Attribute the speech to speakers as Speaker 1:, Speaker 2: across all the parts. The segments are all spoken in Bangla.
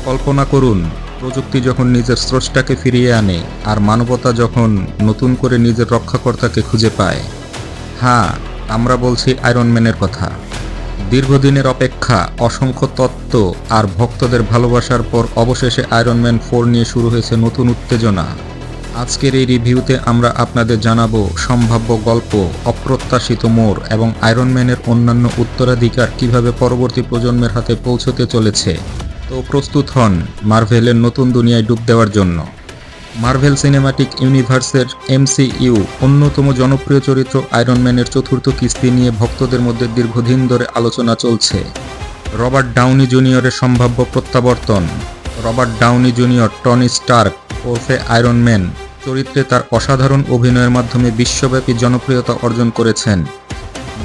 Speaker 1: কল্পনা করুন, প্রযুক্তি যখন নিজের স্রষ্টাকে ফিরিয়ে আনে আর মানবতা যখন নতুন করে নিজের রক্ষাকর্তাকে খুঁজে পায়। হ্যাঁ, আমরা বলছি আয়রন ম্যানের কথা। দীর্ঘদিনের অপেক্ষা, অসংখ্য তত্ত্ব আর ভক্তদের ভালোবাসার পর অবশেষে আয়রন ম্যান 4 নিয়ে শুরু হয়েছে নতুন উত্তেজনা। আজকের এই রিভিউতে আমরা আপনাদের জানাবো সম্ভাব্য গল্প, অপ্রত্যাশিত মোড় এবং আয়রন ম্যানের অন্যান্য উত্তরাধিকার কিভাবে পরবর্তী প্রজন্মের হাতে পৌঁছতে চলেছে। তো প্রস্তুত হন মার্ভেলের নতুন দুনিয়ায় ডুব দেওয়ার জন্য। মার্ভেল সিনেম্যাটিক ইউনিভার্সের MCU অন্যতম জনপ্রিয় চরিত্র আয়রন ম্যানের চতুর্থ কিস্তি নিয়ে ভক্তদের মধ্যে দীর্ঘদিন ধরে আলোচনা চলছে। রবার্ট ডাউনি জুনিয়রের সম্ভাব্য প্রত্যাবর্তন। Robert Downey Junior Tony Stark ওরফে আয়রন ম্যান চরিত্রে তার অসাধারণ অভিনয়ের মাধ্যমে বিশ্বব্যাপী জনপ্রিয়তা অর্জন করেছেন।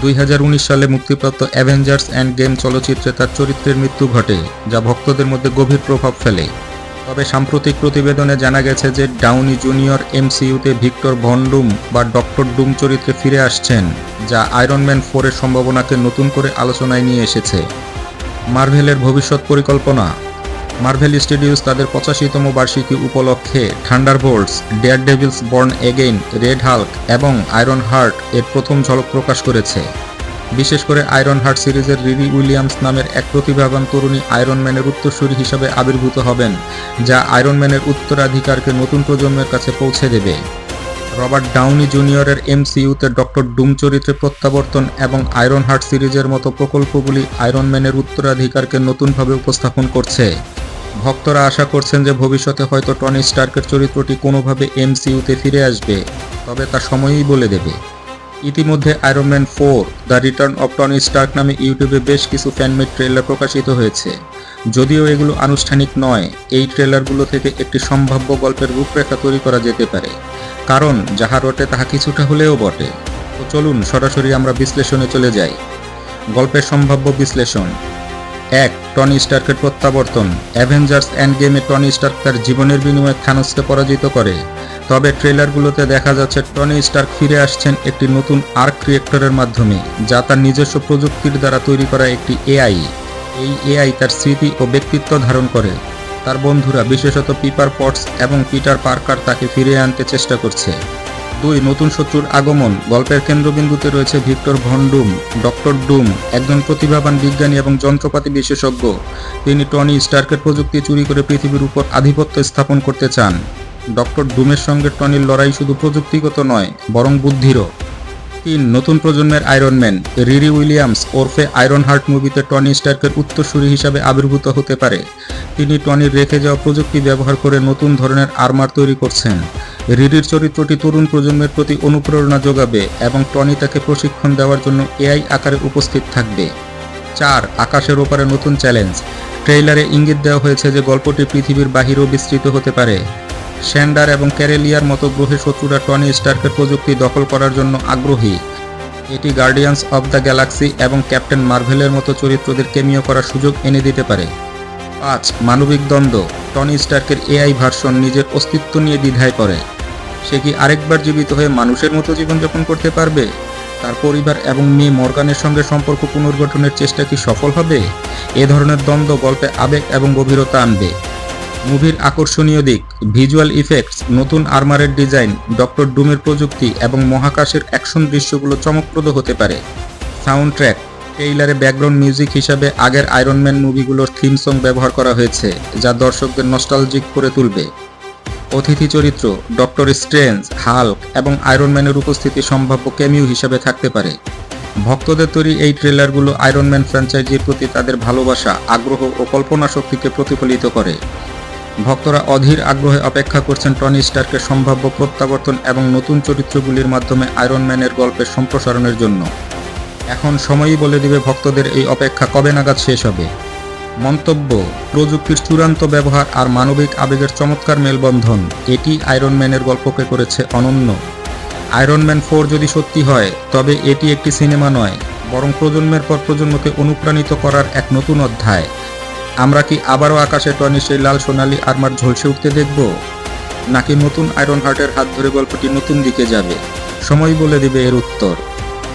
Speaker 1: 2019 সালে মুক্তিপ্রাপ্ত অ্যাভেঞ্জার্স এন্ড গেম চলচ্চিত্রে তার চরিত্রের মৃত্যু ঘটে, যা ভক্তদের মধ্যে গভীর প্রভাব ফেলে। তবে সাম্প্রতিক প্রতিবেদনে জানা গেছে যে ডাউনি জুনিয়র MCUতে ভিক্টর ভন ডুম বা ডক্টর ডুম চরিত্রে ফিরে আসছেন, যা আয়রন ম্যান 4 এর সম্ভাবনাকে নতুন করে আলোচনায় নিয়ে এসেছে। মার্ভেলের ভবিষ্যৎ পরিকল্পনা। মার্ভেল স্টুডিওস তাদের 85তম বার্ষিকী উপলক্ষে Thunderbolts, daredevils born again, red Hulk এবং আয়রন হার্ট এর প্রথম ঝলক প্রকাশ করেছে। বিশেষ করে আয়রন হার্ট সিরিজের রিরি উইলিয়ামস নামের এক প্রতিভাবান তরুণী আয়রন ম্যানের উত্তরসূরি হিসাবে আবির্ভূত হবেন, যা আয়রন ম্যানের উত্তরাধিকারকে নতুন প্রজন্মের কাছে পৌঁছে দেবে। রবার্ট ডাউনি জুনিয়রের MCUতে ডক্টর ডুম চরিত্রে প্রত্যাবর্তন এবং আয়রন হার্ট সিরিজের মতো প্রকল্পগুলি আয়রন ম্যানের উত্তরাধিকারকে নতুনভাবে উপস্থাপন করছে। ভক্তরা আশা করছেন যে ভবিষ্যতে হয়তো টনি স্টার্কের চরিত্রটি কোনোভাবে MCUতে ফিরে আসবে, তবে তা সময়ই বলে দেবে। ইতিমধ্যে iron man 4 the return of Tony Stark নামে ইউটিউবে বেশ কিছু ফ্যানমেড ট্রেলার প্রকাশিত হয়েছে। যদিও এগুলো আনুষ্ঠানিক নয়, এই ট্রেলারগুলো থেকে একটি সম্ভাব্য গল্পের রূপরেখা তৈরি করা যেতে পারে, কারণ যাহা রটে তাহা কিছুটা হলেও বটে। তো চলুন সরাসরি আমরা বিশ্লেষণে চলে যাই। গল্পের সম্ভাব্য বিশ্লেষণ। 1. টনি স্টার্কের প্রত্যাবর্তন। অ্যাভেঞ্জার্স এন্ড গেমে টনি স্টার্ক তার জীবনের বিনিময়ে থানোসকে পরাজিত করে, তবে ট্রেলারগুলোতে দেখা যাচ্ছে টনি স্টার্ক ফিরে আসছেন একটি নতুন আর্ক রিয়েক্টরের মাধ্যমে, যা তার নিজস্ব প্রযুক্তির দ্বারা তৈরি করা একটি AI। এই AI তার স্মৃতি ও ব্যক্তিত্ব ধারণ করে। তার বন্ধুরা, বিশেষত পিপার পটস এবং পিটার পার্কার, তাকে ফিরিয়ে আনতে চেষ্টা করছে। 2. নতুন শত্রুর আগমন। গল্পের কেন্দ্রবিন্দুতে রয়েছে ভিক্টর ভন ডুম, ডক্টর ডুম, একজন প্রতিভাবান বিজ্ঞানী এবং যন্ত্রপাতি বিশেষজ্ঞ। তিনি টনি স্টার্কের প্রযুক্তি চুরি করে পৃথিবীর উপর আধিপত্য স্থাপন করতে চান। ডক্টর ডুমের সঙ্গে টনির লড়াই শুধু প্রযুক্তিগত নয়, বরং বুদ্ধিরও। 3. নতুন প্রজন্মের আয়রন ম্যান। রিরি উইলিয়ামস ওরফে আয়রন হার্ট মুভিতে টনি স্টার্কের উত্তরসূরি হিসাবে আবির্ভূত হতে পারে। তিনি টনির রেখে যাওয়া প্রযুক্তি ব্যবহার করে নতুন ধরনের আর্মার তৈরি করছেন। রিরির চরিত্রটি তরুণ প্রজন্মের প্রতি অনুপ্রেরণা যোগাবে এবং টনি তাকে প্রশিক্ষণ দেওয়ার জন্য AI আকারে উপস্থিত থাকবে। 4. আকাশের ওপারে নতুন চ্যালেঞ্জ। ট্রেইলারে ইঙ্গিত দেওয়া হয়েছে যে গল্পটি পৃথিবীর বাহিরেও বিস্তৃত হতে পারে। শ্যান্ডার এবং ক্যারেলিয়ার মতো গ্রহের শত্রুরা টনি স্টার্কের প্রযুক্তি দখল করার জন্য আগ্রহী। এটি গার্ডিয়ান্স অব দ্য গ্যালাক্সি এবং ক্যাপ্টেন মার্ভেলের মতো চরিত্রদের ক্যামিও করার সুযোগ এনে দিতে পারে। 5. মানবিক দ্বন্দ্ব। টনি স্টার্কের AI ভার্সন নিজের অস্তিত্ব নিয়ে দ্বিধায় পড়ে। সে কি আরেকবার জীবিত হয়ে মানুষের মতো জীবনযাপন করতে পারবে? তার পরিবার এবং মেয়ে মর্গানের সঙ্গে সম্পর্ক পুনর্গঠনের চেষ্টা কি সফল হবে? এ ধরনের দ্বন্দ্ব গল্পে আবেগ এবং গভীরতা আনবে। মুভির আকর্ষণীয় দিক। ভিজুয়াল ইফেক্টস, নতুন আর্মারের ডিজাইন, ডক্টর ডুমের প্রযুক্তি এবং মহাকাশের অ্যাকশন দৃশ্যগুলো চমকপ্রদ হতে পারে। Sound track. ট্রেইলারে ব্যাকগ্রাউন্ড মিউজিক হিসাবে আগের আয়রন ম্যান মুভিগুলোর থিম সং ব্যবহার করা হয়েছে, যা দর্শকদের নস্টালজিক করে তুলবে। অতিথি চরিত্র। ডক্টর স্ট্রেঞ্জ, হাল্ক এবং আয়রন ম্যানের উপস্থিতি সম্ভাব্য ক্যামিও হিসাবে থাকতে পারে। ভক্তদের তৈরি এই ট্রেলারগুলো আয়রন ম্যান ফ্র্যাঞ্চাইজির প্রতি তাদের ভালোবাসা, আগ্রহ ও কল্পনা শক্তিকে প্রতিফলিত করে। ভক্তরা অধীর আগ্রহে অপেক্ষা করছেন টনি স্টার্কের সম্ভাব্য প্রত্যাবর্তন এবং নতুন চরিত্রগুলির মাধ্যমে আয়রন ম্যানের গল্পের সম্প্রসারণের জন্য। এখন সময়ই বলে দিবে ভক্তদের এই অপেক্ষা কবে নাগাদ শেষ হবে। মন্তব্য। প্রযুক্তির চূড়ান্ত ব্যবহার আর মানবিক আবেগের চমৎকার মেলবন্ধন, এটি আয়রন ম্যানের গল্পকে করেছে অনন্য। আয়রন ম্যান 4 যদি সত্যি হয়, তবে এটি একটি সিনেমা নয়, বরং প্রজন্মের পর প্রজন্মকে অনুপ্রাণিত করার এক নতুন অধ্যায়। আমরা কি আবারও আকাশে টনির সেই লাল সোনালি আর্মার ঝলসে উঠতে দেখব, নাকি নতুন আয়রন হার্টের হাত ধরে গল্পটি নতুন দিকে যাবে? সময় বলে দিবে এর উত্তর।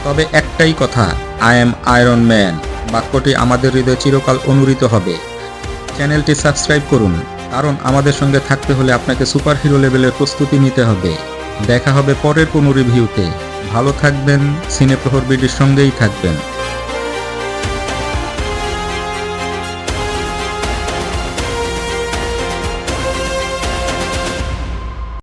Speaker 1: তবে একটাই কথা, আই এম আয়রন ম্যান বাক্যটি আমাদের হৃদয়ে চিরকাল অনুরিত হবে। চ্যানেলটি সাবস্ক্রাইব করুন, কারণ আমাদের সঙ্গে থাকতে হলে আপনাকে সুপারহিরো লেভেলের প্রস্তুতি নিতে হবে। দেখা হবে পরের কোনো রিভিউতে। ভালো থাকবেন, সিনেপ্রহর বিডির সঙ্গেই থাকবেন।